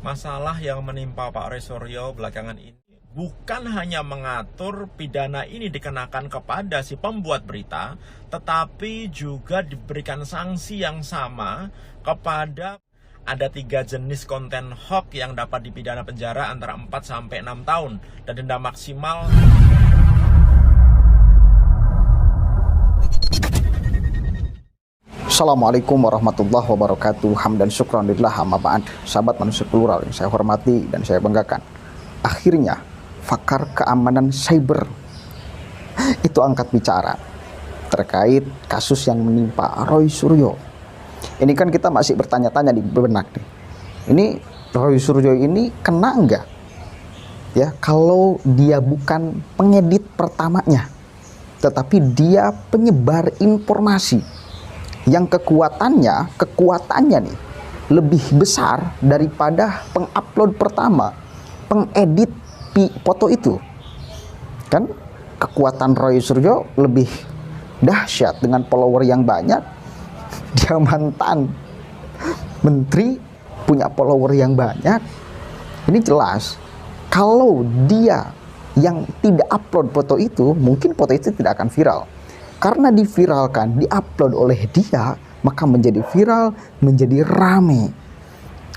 Masalah yang menimpa Pak Roy Suryo belakangan ini bukan hanya mengatur pidana ini dikenakan kepada si pembuat berita, tetapi juga diberikan sanksi yang sama kepada ada 3 jenis konten hoax yang dapat dipidana penjara antara 4 sampai 6 tahun dan denda maksimal. Assalamualaikum warahmatullahi wabarakatuh. Hamdan syukran lillah, amma ba'd. Sahabat manusia plural yang saya hormati dan saya banggakan, akhirnya pakar keamanan cyber itu angkat bicara terkait kasus yang menimpa Roy Suryo. Ini kan kita masih bertanya-tanya di benak nih, ini Roy Suryo ini kena enggak ya kalau dia bukan pengedit pertamanya, tetapi dia penyebar informasi yang kekuatannya nih lebih besar daripada pengupload pertama, pengedit foto itu. Kan kekuatan Roy Suryo lebih dahsyat dengan follower yang banyak. Dia mantan menteri, punya follower yang banyak. Ini jelas kalau dia yang tidak upload foto itu, mungkin foto itu tidak akan viral. Karena diviralkan, diupload oleh dia, maka menjadi viral, menjadi rame.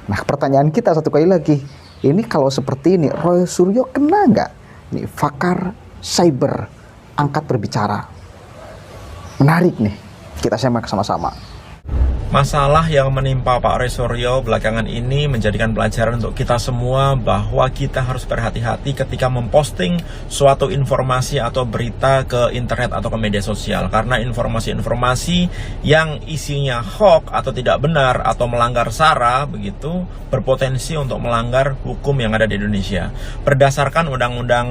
Nah, pertanyaan kita satu kali lagi, ini kalau seperti ini, Roy Suryo kena nggak? Ini pakar cyber angkat berbicara. Menarik nih, kita simak sama-sama. Masalah yang menimpa Pak Roy Suryo belakangan ini menjadikan pelajaran untuk kita semua bahwa kita harus berhati-hati ketika memposting suatu informasi atau berita ke internet atau ke media sosial. Karena informasi-informasi yang isinya hoax atau tidak benar atau melanggar SARA begitu berpotensi untuk melanggar hukum yang ada di Indonesia. Berdasarkan Undang-Undang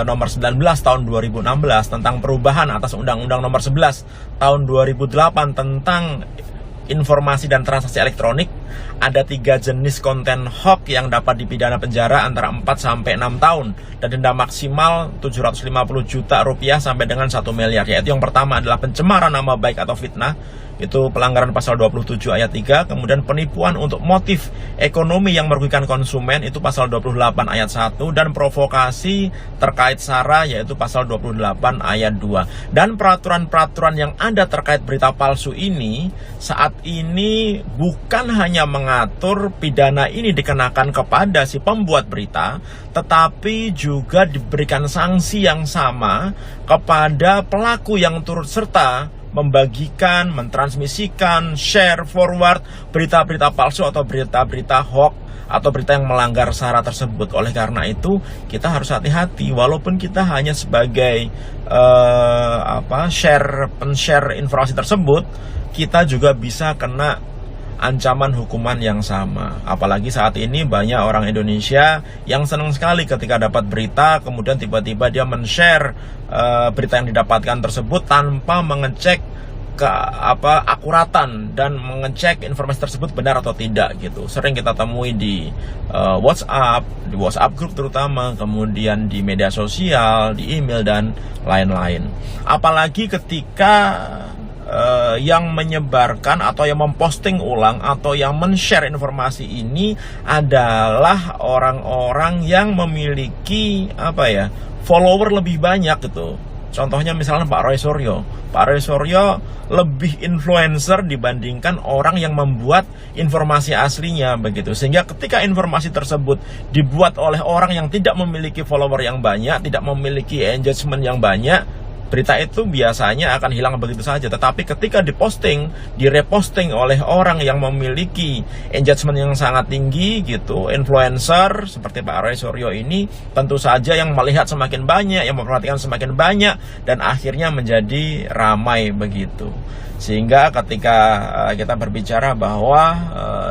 Nomor 19 Tahun 2016 tentang perubahan atas Undang-Undang Nomor 11 Tahun 2008 tentang informasi dan transaksi elektronik, ada 3 jenis konten hoax yang dapat dipidana penjara antara 4 sampai 6 tahun dan denda maksimal 750 juta rupiah sampai dengan 1 miliar. Yaitu yang pertama adalah pencemaran nama baik atau fitnah, itu pelanggaran pasal 27 ayat 3. Kemudian penipuan untuk motif ekonomi yang merugikan konsumen, itu pasal 28 ayat 1. Dan provokasi terkait SARA, yaitu pasal 28 ayat 2. Dan peraturan-peraturan yang ada terkait berita palsu ini saat ini bukan hanya mengatur pidana ini dikenakan kepada si pembuat berita, tetapi juga diberikan sanksi yang sama kepada pelaku yang turut serta membagikan, mentransmisikan, share, forward berita-berita palsu atau berita-berita hoax atau berita yang melanggar SARA tersebut. Oleh karena itu kita harus hati-hati, walaupun kita hanya sebagai penshare informasi tersebut, kita juga bisa kena ancaman hukuman yang sama. Apalagi saat ini banyak orang Indonesia yang senang sekali ketika dapat berita, kemudian tiba-tiba dia men-share berita yang didapatkan tersebut tanpa mengecek akuratan dan mengecek informasi tersebut benar atau tidak gitu. Sering kita temui di WhatsApp group terutama, kemudian di media sosial, di email dan lain-lain. Apalagi ketika yang menyebarkan atau yang memposting ulang atau yang men-share informasi ini adalah orang-orang yang memiliki follower lebih banyak gitu. Contohnya misalnya Pak Roy Suryo. Pak Roy Suryo lebih influencer dibandingkan orang yang membuat informasi aslinya begitu. Sehingga ketika informasi tersebut dibuat oleh orang yang tidak memiliki follower yang banyak, tidak memiliki engagement yang banyak, berita itu biasanya akan hilang begitu saja. Tetapi ketika diposting, direposting oleh orang yang memiliki engagement yang sangat tinggi gitu, influencer seperti Pak Roy Suryo ini, tentu saja yang melihat semakin banyak, yang memperhatikan semakin banyak, dan akhirnya menjadi ramai begitu. Sehingga ketika kita berbicara bahwa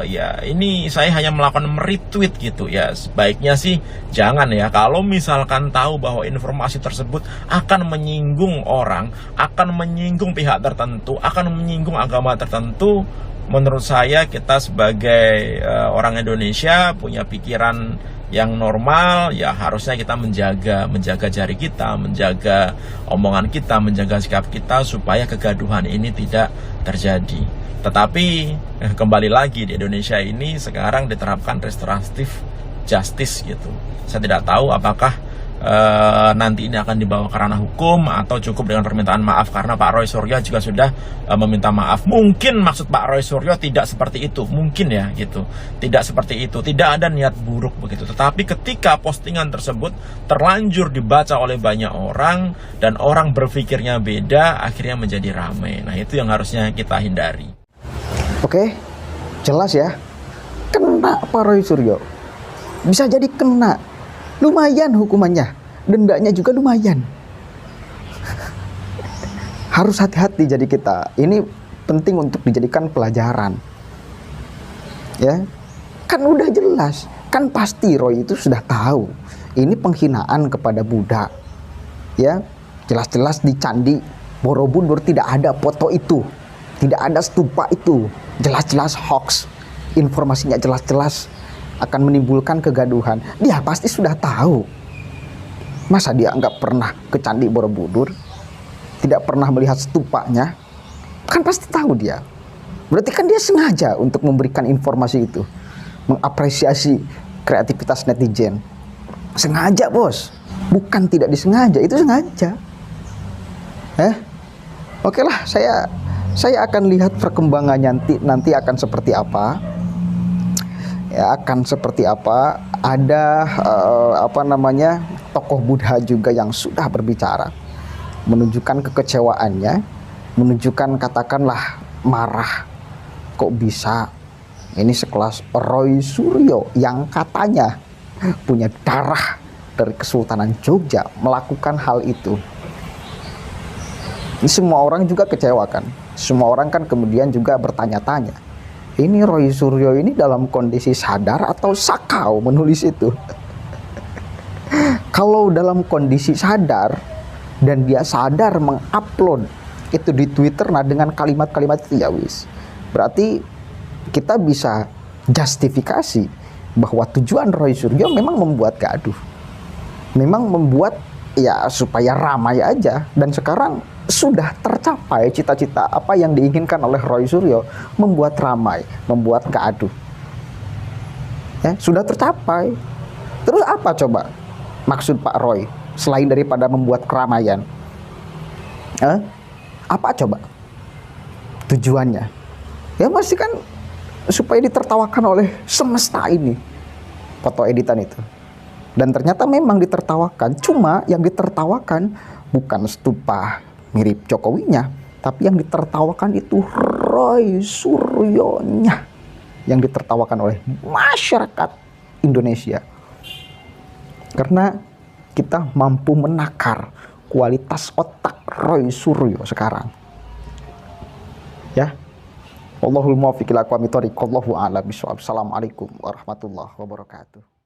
ya ini saya hanya melakukan retweet gitu ya, sebaiknya sih jangan ya. Kalau misalkan tahu bahwa informasi tersebut akan menyinggung orang, akan menyinggung pihak tertentu, akan menyinggung agama tertentu, menurut saya kita sebagai orang Indonesia punya pikiran yang normal, ya harusnya kita menjaga jari kita, menjaga omongan kita, menjaga sikap kita supaya kegaduhan ini tidak terjadi. Tetapi kembali lagi di Indonesia ini sekarang diterapkan restoratif justice gitu. Saya tidak tahu apakah nanti ini akan dibawa ke ranah hukum atau cukup dengan permintaan maaf, karena Pak Roy Suryo juga sudah meminta maaf. Mungkin maksud Pak Roy Suryo tidak seperti itu, mungkin ya gitu, tidak seperti itu, tidak ada niat buruk begitu. Tetapi ketika postingan tersebut terlanjur dibaca oleh banyak orang dan orang berpikirnya beda, akhirnya menjadi ramai. Nah, itu yang harusnya kita hindari. Oke, jelas ya, kena Pak Roy Suryo, bisa jadi kena. Lumayan hukumannya, dendanya juga lumayan. Harus hati-hati jadi kita. Ini penting untuk dijadikan pelajaran. Ya, kan udah jelas, kan pasti Roy itu sudah tahu ini penghinaan kepada Buddha. Ya, jelas-jelas di Candi Borobudur tidak ada foto itu, tidak ada stupa itu, jelas-jelas hoax. Informasinya jelas-jelas akan menimbulkan kegaduhan. Dia pasti sudah tahu. Masa dia nggak pernah ke Candi Borobudur, tidak pernah melihat stupanya? Kan pasti tahu dia. Berarti kan dia sengaja untuk memberikan informasi itu, mengapresiasi kreativitas netizen. Sengaja, bos. Bukan tidak disengaja, itu sengaja. Oke lah, saya akan lihat perkembangannya nanti akan seperti apa. Ya, akan seperti apa. Ada tokoh Buddha juga yang sudah berbicara, menunjukkan kekecewaannya, menunjukkan katakanlah marah. Kok bisa ini sekelas Roy Suryo yang katanya punya darah dari Kesultanan Jogja melakukan hal itu? Ini semua orang juga kecewa kan. Semua orang kan kemudian juga bertanya-tanya, ini Roy Suryo ini dalam kondisi sadar atau sakau menulis itu? Kalau dalam kondisi sadar dan dia sadar mengupload itu di Twitter, nah dengan kalimat-kalimat itu ya wis, berarti kita bisa justifikasi bahwa tujuan Roy Suryo memang membuat gaduh, memang membuat ya supaya ramai aja. Dan sekarang sudah tercapai cita-cita apa yang diinginkan oleh Roy Suryo, membuat ramai, membuat gaduh. Ya, sudah tercapai. Terus apa coba maksud Pak Roy selain daripada membuat keramaian? Apa coba tujuannya? Ya pasti kan supaya ditertawakan oleh semesta ini, foto editan itu. Dan ternyata memang ditertawakan, cuma yang ditertawakan bukan stupa mirip Jokowinya, tapi yang ditertawakan itu Roy Suryonya, yang ditertawakan oleh masyarakat Indonesia. Karena kita mampu menakar kualitas otak Roy Suryo sekarang. Ya. Wallahul muwaffiq ila aqwamit thoriq. Wallahu a'lam bishawab. Assalamualaikum warahmatullahi wabarakatuh.